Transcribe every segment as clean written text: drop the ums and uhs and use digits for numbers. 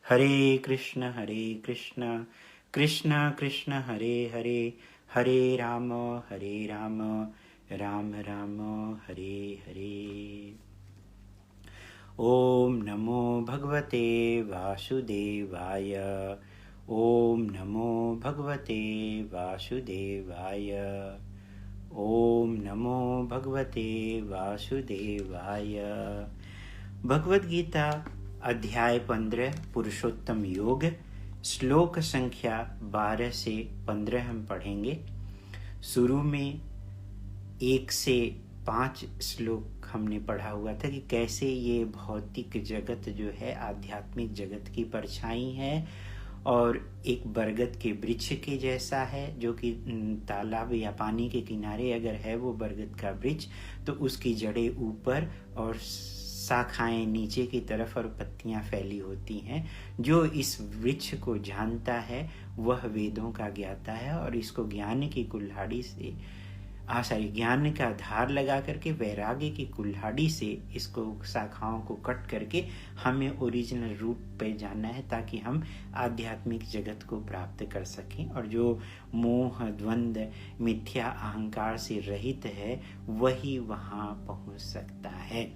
हरे कृष्ण कृष्ण कृष्ण हरे हरे, हरे राम राम राम हरे हरे। ओम नमो भगवते वासुदेवाय। ओम नमो भगवते वासुदेवाय। ओम नमो भगवते वासुदेवाय। भगवद गीता अध्याय 15 पुरुषोत्तम योग, श्लोक संख्या 12 से 15 हम पढ़ेंगे। शुरू में 1 से 5 श्लोक हमने पढ़ा हुआ था कि कैसे ये भौतिक जगत जो है आध्यात्मिक जगत की परछाई है और एक बरगद के वृक्ष के जैसा है, जो कि तालाब या पानी के किनारे अगर है वो बरगद का वृक्ष, तो उसकी जड़ें ऊपर और शाखाएं नीचे की तरफ और पत्तियां फैली होती हैं। जो इस वृक्ष को जानता है वह वेदों का ज्ञाता है और इसको ज्ञान की कुल्हाड़ी से ज्ञान का धार लगा करके वैराग्य की कुल्हाड़ी से इसको शाखाओं को कट करके हमें ओरिजिनल रूप पे जाना है, ताकि हम आध्यात्मिक जगत को प्राप्त कर सकें। और जो मोह द्वंद मिथ्या अहंकार से रहित है वही वहाँ पहुँच सकता है।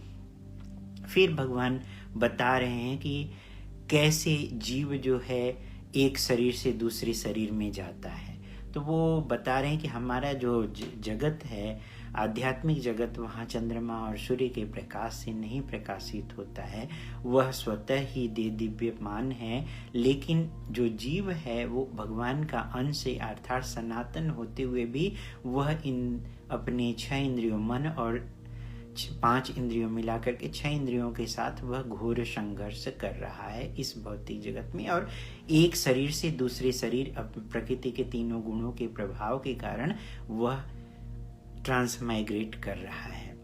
फिर भगवान बता रहे हैं कि कैसे जीव जो है एक शरीर से दूसरे शरीर में जाता है। तो वो बता रहे हैं कि हमारा जो जगत है आध्यात्मिक जगत, वहाँ चंद्रमा और सूर्य के प्रकाश से नहीं प्रकाशित होता है, वह स्वतः ही दिव्यमान है। लेकिन जो जीव है वो भगवान का अंश है, अर्थात सनातन होते हुए भी वह इन अपने 6 इंद्रियों मन और 5 इंद्रियों मिलाकर के 6 इंद्रियों के साथ वह घोर संघर्ष कर रहा है इस भौतिक जगत में। और एक शरीर से दूसरे शरीर प्रकृति के तीनों गुणों के प्रभाव के कारण वह ट्रांसमाइग्रेट कर रहा है।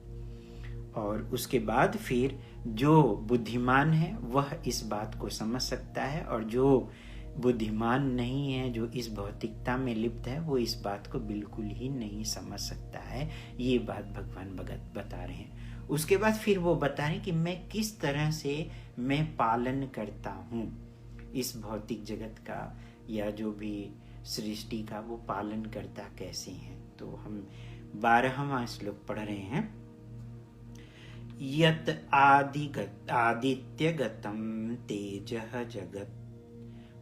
और उसके बाद फिर जो बुद्धिमान है वह इस बात को समझ सकता है, और जो बुद्धिमान नहीं है, जो इस भौतिकता में लिप्त है, वो इस बात को बिल्कुल ही नहीं समझ सकता है। ये बात भगवान भगत बता रहे हैं। उसके बाद फिर वो बता रहे हैं कि मैं किस तरह से मैं पालन करता हूँ इस भौतिक जगत का, या जो भी सृष्टि का वो पालन करता कैसे है। तो हम 12वां श्लोक पढ़ रहे हैं। यत आदित्यगतं तेजः जगत्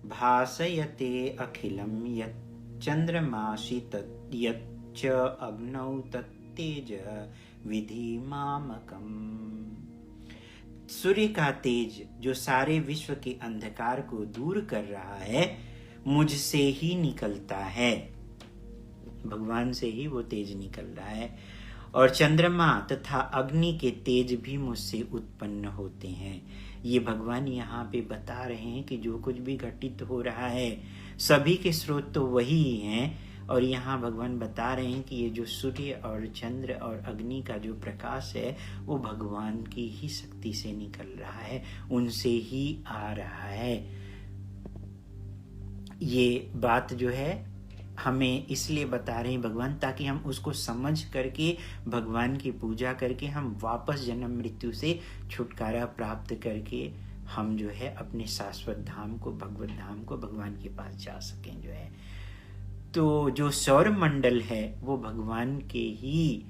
भासयते अखिलं यत् चंद्रमासि तत् यच्च अग्नौ तत्तेज विधि मामकम्। सूर्य का तेज जो सारे विश्व के अंधकार को दूर कर रहा है मुझसे ही निकलता है, भगवान से ही वो तेज निकल रहा है। और चंद्रमा तथा अग्नि के तेज भी मुझसे उत्पन्न होते हैं। ये भगवान यहाँ पे बता रहे हैं कि जो कुछ भी घटित हो रहा है सभी के स्रोत तो वही हैं। और यहाँ भगवान बता रहे हैं कि ये जो सूर्य और चंद्र और अग्नि का जो प्रकाश है वो भगवान की ही शक्ति से निकल रहा है, उनसे ही आ रहा है। ये बात जो है हमें इसलिए बता रहे हैं भगवान, ताकि हम उसको समझ करके भगवान की पूजा करके हम वापस जन्म मृत्यु से छुटकारा प्राप्त करके हम जो है अपने शाश्वत धाम को, भगवत धाम को, भगवान के पास जा सकें जो है। तो जो सौर मंडल है वो भगवान के ही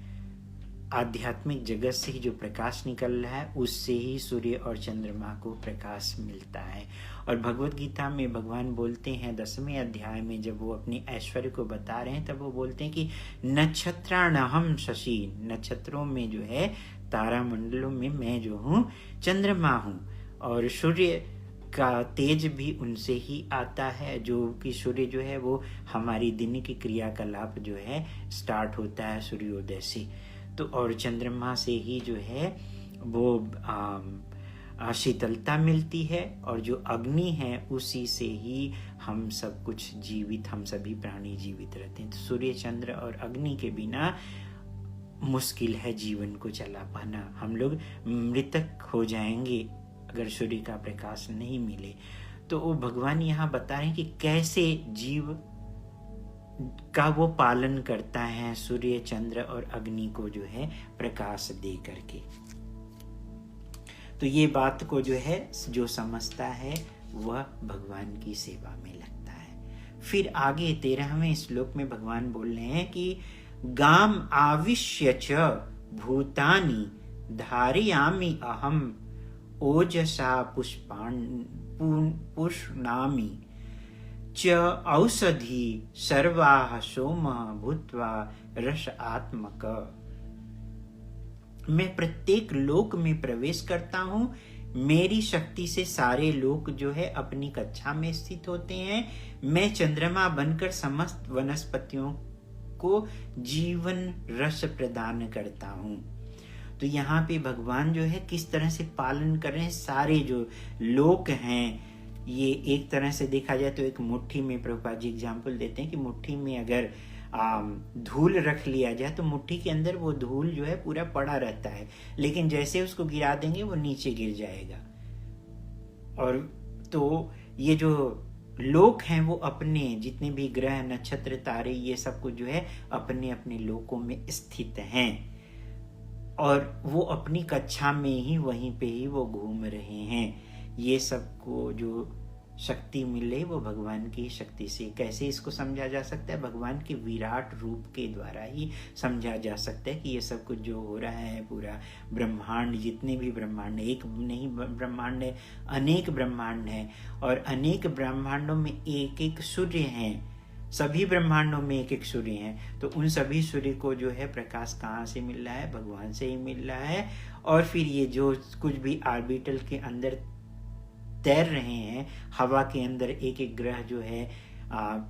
आध्यात्मिक जगत से ही जो प्रकाश निकल रहा है उससे ही सूर्य और चंद्रमा को प्रकाश मिलता है। और भगवद गीता में भगवान बोलते हैं 10वें अध्याय में, जब वो अपने ऐश्वर्य को बता रहे हैं तब वो बोलते हैं कि नक्षत्राणहं शशि, नक्षत्रों में जो है तारा मंडलों में मैं जो हूँ चंद्रमा हूँ। और सूर्य का तेज भी उनसे ही आता है, जो कि सूर्य जो है वो हमारी दिन की क्रियाकलाप जो है स्टार्ट होता है सूर्योदय से। तो और चंद्रमा से ही जो है वो शीतलता मिलती है, और जो अग्नि है उसी से ही हम सब कुछ जीवित, हम सभी प्राणी जीवित रहते हैं। तो सूर्य चंद्र और अग्नि के बिना मुश्किल है जीवन को चला पाना। हम लोग मृतक हो जाएंगे अगर सूर्य का प्रकाश नहीं मिले। तो वो भगवान यहाँ बता रहे हैं कि कैसे जीव का वो पालन करता है सूर्य चंद्र और अग्नि को जो है प्रकाश दे करके। तो ये बात को जो है जो समझता है वह भगवान की सेवा में लगता है। फिर आगे 13वें श्लोक में भगवान बोल रहे हैं कि गाम आविश्य च भूतानि धारयामि अहम ओजसा पुष्णामि च औषधि सर्वाः सोमः भूत्वा रस आत्मक। मैं प्रत्येक लोक में प्रवेश करता हूँ, मेरी शक्ति से सारे लोक जो है अपनी कक्षा में स्थित होते हैं। मैं चंद्रमा बनकर समस्त वनस्पतियों को जीवन रस प्रदान करता हूँ। तो यहाँ पे भगवान जो है किस तरह से पालन कर रहे हैं, सारे जो लोक हैं। ये एक तरह से देखा जाए तो एक मुट्ठी में, प्रभुपाद जी एग्जाम्पल देते हैं कि मुट्ठी में अगर धूल रख लिया जाए तो मुट्ठी के अंदर वो धूल जो है पूरा पड़ा रहता है, लेकिन जैसे उसको गिरा देंगे वो नीचे गिर जाएगा। और तो ये जो लोक हैं वो अपने जितने भी ग्रह नक्षत्र तारे ये सब कुछ जो है अपने अपने लोकों में स्थित हैं, और वो अपनी कक्षा में ही वहीं पे ही वो घूम रहे हैं। ये सबको जो शक्ति मिले वो भगवान की शक्ति से। कैसे इसको समझा जा सकता है? भगवान के विराट रूप के द्वारा ही समझा जा सकता है कि ये सब कुछ जो हो रहा है, पूरा ब्रह्मांड, जितने भी ब्रह्मांड, एक नहीं ब्रह्मांड है, अनेक ब्रह्मांड है, और अनेक ब्रह्मांडों में एक एक सूर्य हैं। सभी ब्रह्मांडों में एक एक सूर्य हैं, तो उन सभी सूर्य को जो है प्रकाश कहाँ से मिल रहा है? भगवान से ही मिल रहा है। और फिर ये जो कुछ भी ऑर्बिटल के अंदर तैर रहे हैं, हवा के अंदर एक एक ग्रह जो है,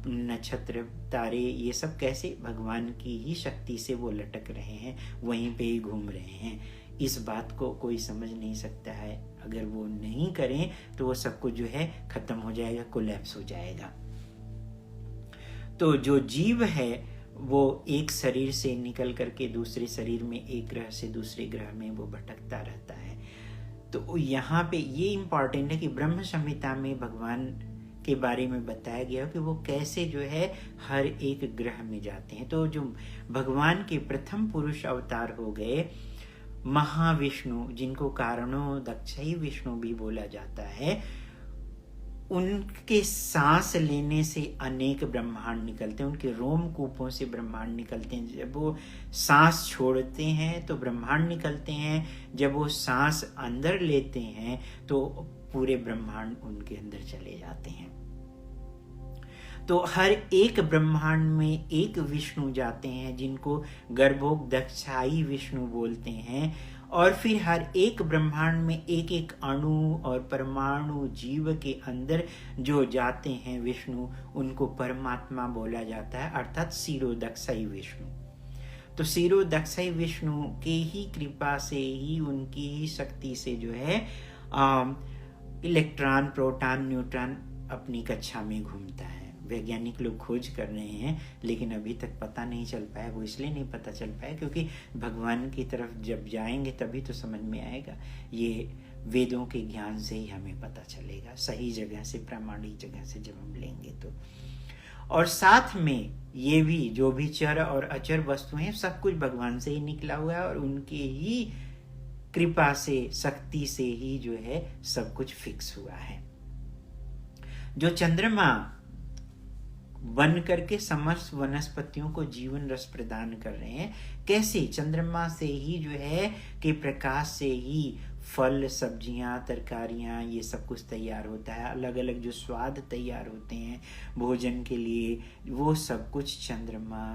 नक्षत्र तारे, ये सब कैसे भगवान की ही शक्ति से वो लटक रहे हैं, वहीं पे ही घूम रहे हैं। इस बात को कोई समझ नहीं सकता है। अगर वो नहीं करें तो वो सब कुछ जो है खत्म हो जाएगा, कोलैप्स हो जाएगा। तो जो जीव है वो एक शरीर से निकल करके दूसरे शरीर में, एक ग्रह से दूसरे ग्रह में वो भटकता रहता है। तो यहाँ पे ये इम्पॉर्टेंट है कि ब्रह्म संहिता में भगवान के बारे में बताया गया कि वो कैसे जो है हर एक ग्रह में जाते हैं। तो जो भगवान के प्रथम पुरुष अवतार हो गए महाविष्णु, जिनको कारणों दक्षई विष्णु भी बोला जाता है, उनके सांस लेने से अनेक ब्रह्मांड निकलते हैं, उनके रोमकूपों से ब्रह्मांड निकलते हैं। जब वो सांस छोड़ते हैं तो ब्रह्मांड निकलते हैं, जब वो सांस अंदर लेते हैं तो पूरे ब्रह्मांड उनके अंदर चले जाते हैं। तो हर एक ब्रह्मांड में एक विष्णु जाते हैं, जिनको गर्भोदक्षाई विष्णु बोलते हैं। और फिर हर एक ब्रह्मांड में एक एक अणु और परमाणु जीव के अंदर जो जाते हैं विष्णु, उनको परमात्मा बोला जाता है, अर्थात शिरोदक्षई विष्णु। तो शिरोदक्षई विष्णु के ही कृपा से ही, उनकी ही शक्ति से जो है इलेक्ट्रॉन, प्रोटॉन, न्यूट्रॉन अपनी कक्षा में घूमता है। वैज्ञानिक लोग खोज कर रहे हैं, लेकिन अभी तक पता नहीं चल पाया। वो इसलिए नहीं पता चल पाया क्योंकि भगवान की तरफ जब जाएंगे तभी तो समझ में आएगा। ये वेदों के ज्ञान से ही हमें पता चलेगा, सही जगह से, प्रामाणिक जगह से जब हम लेंगे तो। और साथ में ये भी जो भी चर और अचर वस्तुएं हैं, सब कुछ भगवान से ही निकला हुआ है, और उनके ही कृपा से, शक्ति से ही जो है सब कुछ फिक्स हुआ है। जो चंद्रमा बन करके समस्त वनस्पतियों को जीवन रस प्रदान कर रहे हैं, कैसे? चंद्रमा से ही जो है कि प्रकाश से ही फल, सब्जियां, तरकारियां, ये सब कुछ तैयार होता है। अलग अलग जो स्वाद तैयार होते हैं भोजन के लिए, वो सब कुछ चंद्रमा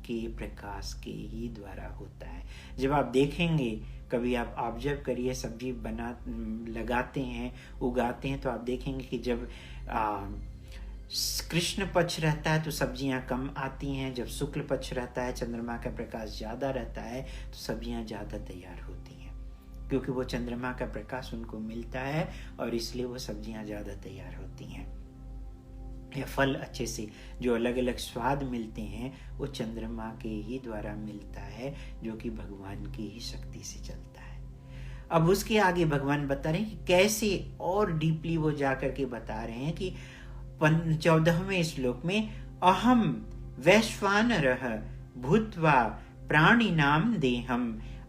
के प्रकाश के ही द्वारा होता है। जब आप देखेंगे, कभी आप ऑब्जर्व करिए, सब्जी लगाते हैं, उगाते हैं, तो आप देखेंगे कि जब कृष्ण पक्ष रहता है तो सब्जियां कम आती हैं, जब शुक्ल पक्ष रहता है, चंद्रमा का प्रकाश ज़्यादा रहता है, तो सब्जियां ज़्यादा तैयार होती हैं, क्योंकि वो चंद्रमा का प्रकाश उनको मिलता है, और इसलिए वो सब्जियां ज़्यादा तैयार होती हैं। या फल अच्छे से, जो अलग अलग स्वाद मिलते हैं, वो चंद्रमा के ही द्वारा मिलता है, जो कि भगवान की ही शक्ति से चलता है। अब उसके आगे भगवान बता रहे हैं कि कैसे, और डीपली वो जाकर के बता रहे हैं कि 14वें श्लोक में, अहम वैश्वानरः भूत्वा प्राणिनां देहम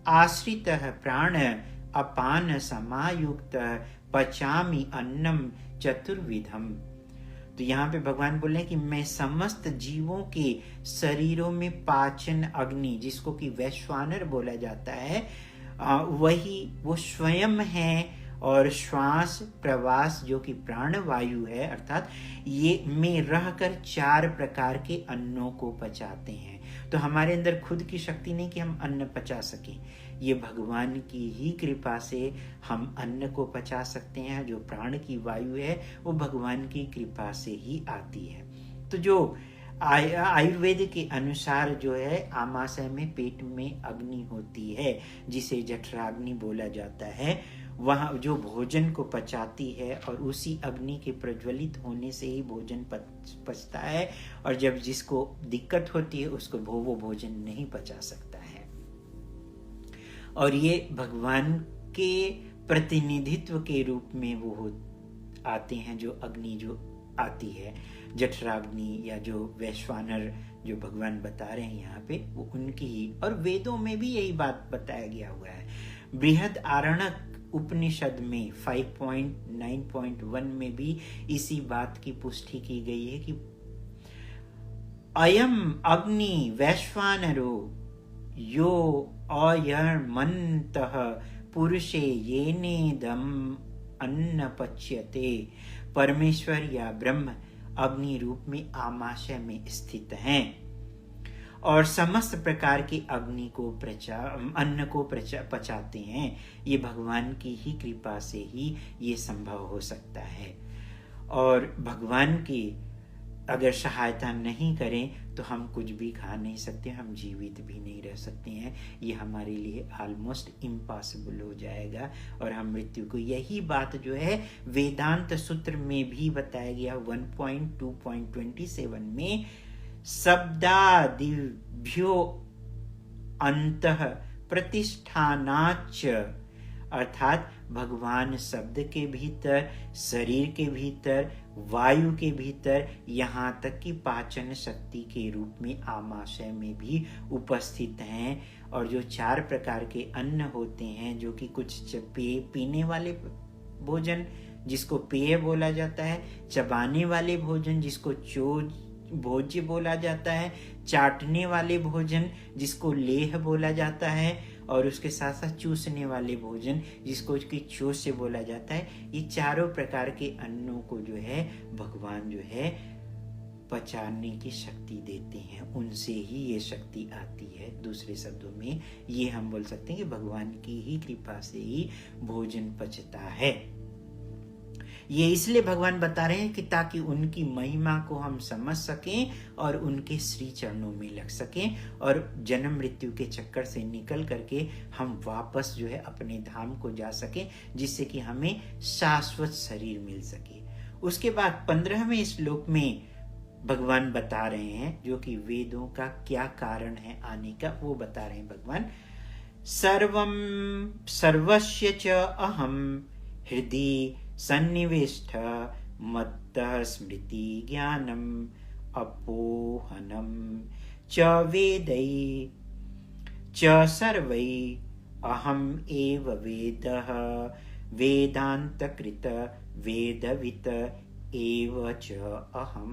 आश्रितः प्राण अपान समायुक्त पचामि अन्नम चतुर्विधम। तो यहाँ पे भगवान बोल रहे हैं कि मैं समस्त जीवों के शरीरों में पाचन अग्नि, जिसको कि वैश्वानर बोला जाता है, वही वो स्वयं है। और श्वास प्रवास जो कि प्राण वायु है, अर्थात ये में रहकर 4 प्रकार के अन्नों को पचाते हैं। तो हमारे अंदर खुद की शक्ति नहीं कि हम अन्न पचा सकें, ये भगवान की ही कृपा से हम अन्न को पचा सकते हैं। जो प्राण की वायु है वो भगवान की कृपा से ही आती है। तो जो आयुर्वेद के अनुसार जो है आमाशय में पेट में अग्नि होती है, जिसे जठराग्नि बोला जाता है, वहाँ जो भोजन को पचाती है और उसी अग्नि के प्रज्वलित होने से ही भोजन पचता है। और जब जिसको दिक्कत होती है उसको वो भोजन नहीं पचा सकता है। और ये भगवान के प्रतिनिधित्व के रूप में वो आते हैं, जो अग्नि जो आती है जठराग्नि या जो वैश्वानर जो भगवान बता रहे हैं यहाँ पे, वो उनकी ही। और वेदों में भी यही बात बताया गया हुआ है। बृहद आरण्यक उपनिषद में 5.9.1 में भी इसी बात की पुष्टि की गई है कि अयम अग्नि वैश्वानरो यो अयर्मन्तः पुरुषे येनेदम अन्न पच्यते। परमेश्वर या ब्रह्म अग्नि रूप में आमाशय में स्थित हैं और समस्त प्रकार की अग्नि को अन्न को पचाते हैं। ये भगवान की ही कृपा से ही ये संभव हो सकता है। और भगवान की अगर सहायता नहीं करें तो हम कुछ भी खा नहीं सकते, हम जीवित भी नहीं रह सकते हैं। ये हमारे लिए ऑलमोस्ट इम्पॉसिबल हो जाएगा और हम मृत्यु को, यही बात जो है वेदांत सूत्र में भी बताया गया 1.2.27 में, शब्दादिभ्यो अंतः प्रतिष्ठानाच, अर्थात भगवान शब्द के भीतर, शरीर के भीतर, वायु के भीतर, यहाँ तक कि पाचन शक्ति के रूप में आमाशय में भी उपस्थित हैं। और जो 4 प्रकार के अन्न होते हैं, जो कि कुछ पीने वाले भोजन जिसको पेय बोला जाता है, चबाने वाले भोजन जिसको भोज्य बोला जाता है, चाटने वाले भोजन जिसको लेह बोला जाता है, और उसके साथ साथ चूसने वाले भोजन जिसको कि चोष्य बोला जाता है। ये चारों प्रकार के अन्नों को जो है भगवान जो है पचाने की शक्ति देते हैं, उनसे ही ये शक्ति आती है। दूसरे शब्दों में ये हम बोल सकते हैं कि भगवान की ही कृपा से ही भोजन पचता है। ये इसलिए भगवान बता रहे हैं कि ताकि उनकी महिमा को हम समझ सकें और उनके श्री चरणों में लग सकें और जन्म मृत्यु के चक्कर से निकल करके हम वापस जो है अपने धाम को जा सकें, जिससे कि हमें शाश्वत शरीर मिल सके। उसके बाद 15वें श्लोक में भगवान बता रहे हैं, जो कि वेदों का क्या कारण है आने का, वो बता रहे हैं भगवान। सर्वं सर्वस्य च अहं हृदि सन्निविष्ट मत्तः स्मृति ज्ञानम अपोहनम च वेदै च सर्वै अहम एव वेदः वेदांतकृत वेदवित एव च अहम।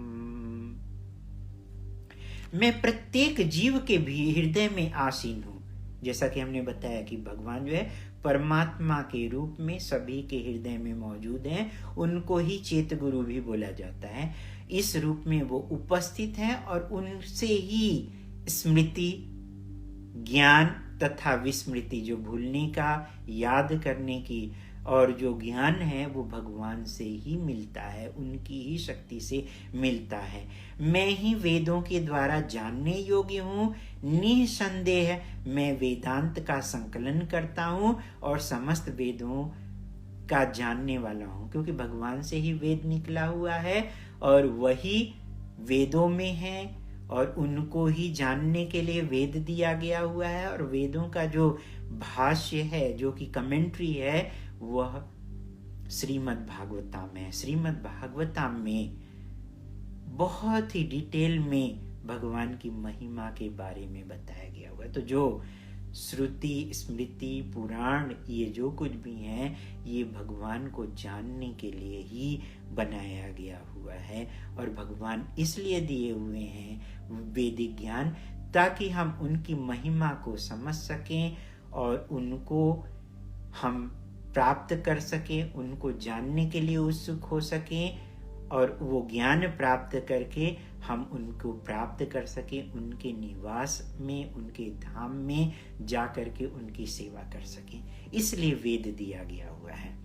मैं प्रत्येक जीव के भी हृदय में आसीन हूँ। जैसा कि हमने बताया कि भगवान जो है परमात्मा के रूप में सभी के हृदय में मौजूद हैं, उनको ही चेत गुरु भी बोला जाता है। इस रूप में वो उपस्थित हैं और उनसे ही स्मृति, ज्ञान तथा विस्मृति, जो भूलने का, याद करने की और जो ज्ञान है वो भगवान से ही मिलता है, उनकी ही शक्ति से मिलता है। मैं ही वेदों के द्वारा जानने योग्य हूँ। निसंदेह मैं वेदांत का संकलन करता हूँ और समस्त वेदों का जानने वाला हूँ, क्योंकि भगवान से ही वेद निकला हुआ है और वही वेदों में है और उनको ही जानने के लिए वेद दिया गया हुआ है। और वेदों का जो भाष्य है, जो कि कमेंट्री है, वह श्रीमद् भागवतम है। श्रीमद् भागवतम में बहुत ही डिटेल में भगवान की महिमा के बारे में बताया गया हुआ है। तो जो श्रुति, स्मृति, पुराण, ये जो कुछ भी हैं, ये भगवान को जानने के लिए ही बनाया गया हुआ है। और भगवान इसलिए दिए हुए हैं वैदिक ज्ञान, ताकि हम उनकी महिमा को समझ सकें और उनको हम प्राप्त कर सकें, उनको जानने के लिए उत्सुक हो सकें, और वो ज्ञान प्राप्त करके हम उनको प्राप्त कर सकें, उनके निवास में, उनके धाम में जा कर के उनकी सेवा कर सकें। इसलिए वेद दिया गया हुआ है।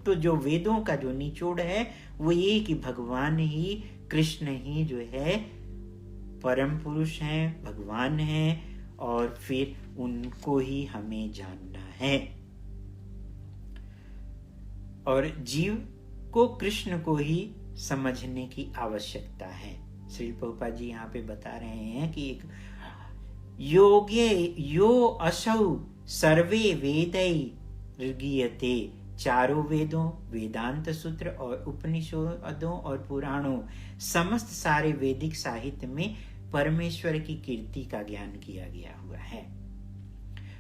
तो जो वेदों का जो निचोड़ है वो ये कि भगवान ही, कृष्ण ही जो है परम पुरुष हैं, भगवान हैं, और फिर उनको ही हमें जानना है। और जीव को कृष्ण को ही समझने की आवश्यकता है। श्री प्रभुपाद जी यहाँ पे बता रहे हैं कि एक योगे यो असौ सर्वे वेदै ऋगीयते, चारों वेदों, वेदांत सूत्र और उपनिषदों और पुराणों, समस्त सारे वैदिक साहित्य में परमेश्वर की कीर्ति का ज्ञान किया गया हुआ है।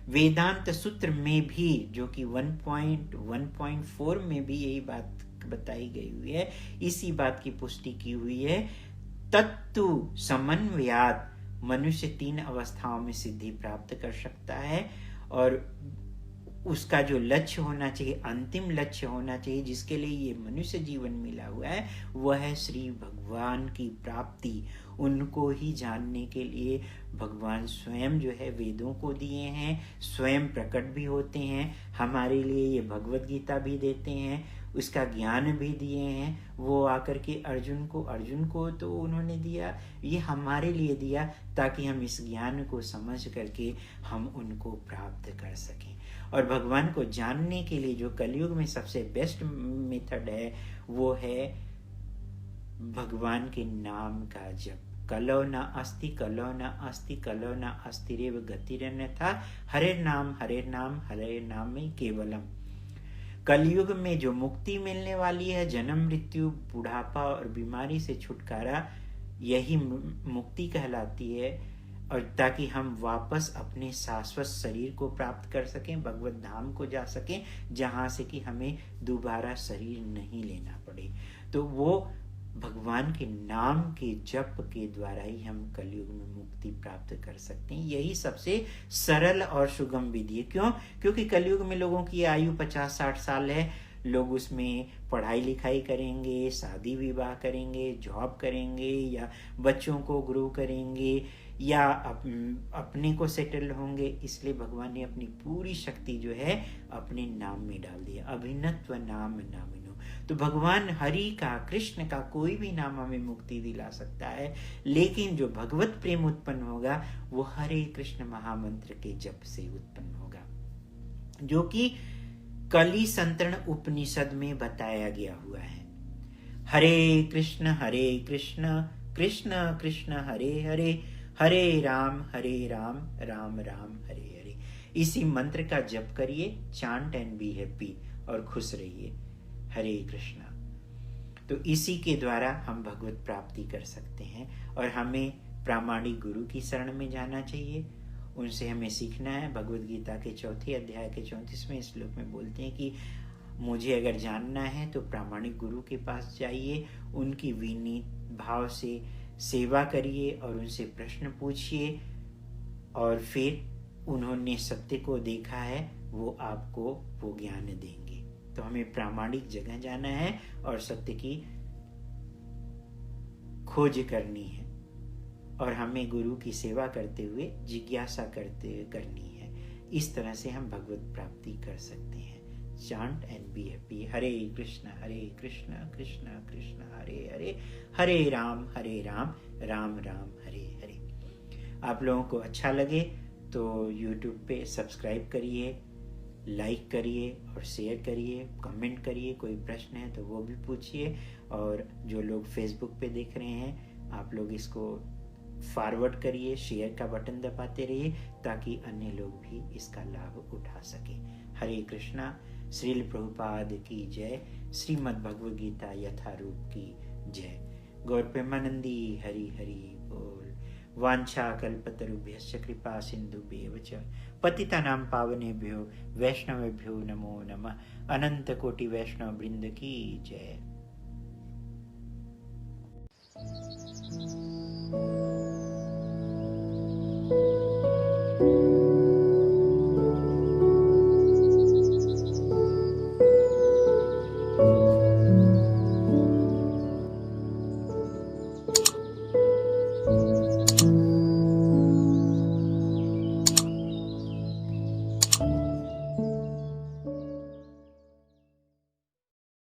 वेदांत सूत्र में भी, जो कि 1.4 में भी यही बात बताई गई हुई है, इसी बात की पुष्टि की हुई है। तत्तु समन्वयात मनुष्य 3 अवस्थाओं में सिद्धि प्राप्त कर सकता है, और उसका जो लक्ष्य होना चाहिए, अंतिम लक्ष्य होना चाहिए, जिसके लिए ये मनुष्य जीवन मिला हुआ है, वह है श्री भगवान की प्राप्ति। उनको ही जानने के लिए भगवान स्वयं जो है वेदों को दिए हैं, स्वयं प्रकट भी होते हैं, हमारे लिए ये भगवत गीता भी देते हैं, उसका ज्ञान भी दिए हैं। वो आकर के अर्जुन को तो उन्होंने दिया, ये हमारे लिए दिया, ताकि हम इस ज्ञान को समझ करके हम उनको प्राप्त कर सकें। और भगवान को जानने के लिए जो कलयुग में सबसे बेस्ट मेथड है, वो है भगवान के नाम का जप। कलो न अस्ति, कलो न अस्ति, कलो न अस्ति रेव गतिरन्यथा, हरे नाम हरे नाम हरे नाम में केवलम। कलयुग में जो मुक्ति मिलने वाली है, जन्म मृत्यु बुढ़ापा और बीमारी से छुटकारा, यही मुक्ति कहलाती है। और ताकि हम वापस अपने शाश्वत शरीर को प्राप्त कर सकें, भगवत धाम को जा सकें, जहाँ से कि हमें दोबारा शरीर नहीं लेना पड़े। तो वो भगवान के नाम के जप के द्वारा ही हम कलयुग में मुक्ति प्राप्त कर सकते हैं। यही सबसे सरल और सुगम विधि है। क्यों? क्योंकि कलयुग में लोगों की आयु 50-60 साल है। लोग उसमें पढ़ाई लिखाई करेंगे, शादी विवाह करेंगे, जॉब करेंगे, या बच्चों को ग्रो करेंगे, या अपने को सेटल होंगे। इसलिए भगवान ने अपनी पूरी शक्ति जो है अपने नाम में डाल दिया। अभिनत्व नाम नामिनो। तो भगवान हरि का, कृष्ण का कोई भी नाम हमें मुक्ति दिला सकता है, लेकिन जो भगवत प्रेम उत्पन्न होगा वो हरे कृष्ण महामंत्र के जप से उत्पन्न होगा, जो कि कली संतरण उपनिषद में बताया गया हुआ है। हरे कृष्ण कृष्ण कृष्ण हरे हरे, हरे राम राम राम हरे हरे। इसी मंत्र का जप करिए, चांट एंड बी हैप्पी, और खुश रहिए। हरे कृष्णा। तो इसी के द्वारा हम भगवत प्राप्ति कर सकते हैं, और हमें प्रामाणिक गुरु की शरण में जाना चाहिए, उनसे हमें सीखना है। भगवत गीता के 4 अध्याय के 34वें श्लोक में बोलते हैं कि मुझे अगर जानना है तो प्रामाणिक गुरु के पास जाइए, उनकी विनीत भाव से सेवा करिए और उनसे प्रश्न पूछिए, और फिर उन्होंने सत्य को देखा है, वो आपको वो ज्ञान देंगे। तो हमें प्रामाणिक जगह जाना है और सत्य की खोज करनी है, और हमें गुरु की सेवा करते हुए जिज्ञासा करनी है। इस तरह से हम भगवत प्राप्ति कर सकते हैं। Chant and be happy. Hare Krishna Krishna Krishna Hare Hare, Hare Ram Ram Ram Hare Hare. आप लोगों को अच्छा लगे तो YouTube पे सब्सक्राइब करिए, लाइक करिए और शेयर करिए, कमेंट करिए। कोई प्रश्न है तो वो भी पूछिए, और जो लोग Facebook पे देख रहे हैं, आप लोग इसको फॉरवर्ड करिए, शेयर का बटन दबाते रहिए, ताकि अन्य लोग भी इसका लाभ उठा सके। हरे कृष्णा। श्रील प्रभुपाद की जय। श्रीमद् भगवद गीता यथारूप की जय। गौर प्रेमानंदी हरि हरि बोल। वाञ्छाकल्पतरुभ्यश्च कृपा सिन्धुभ्येव च पतितानां पावनेभ्यो वैष्णवेभ्यो नमो नमः। अनंत कोटि वैष्णव वृंद की जय।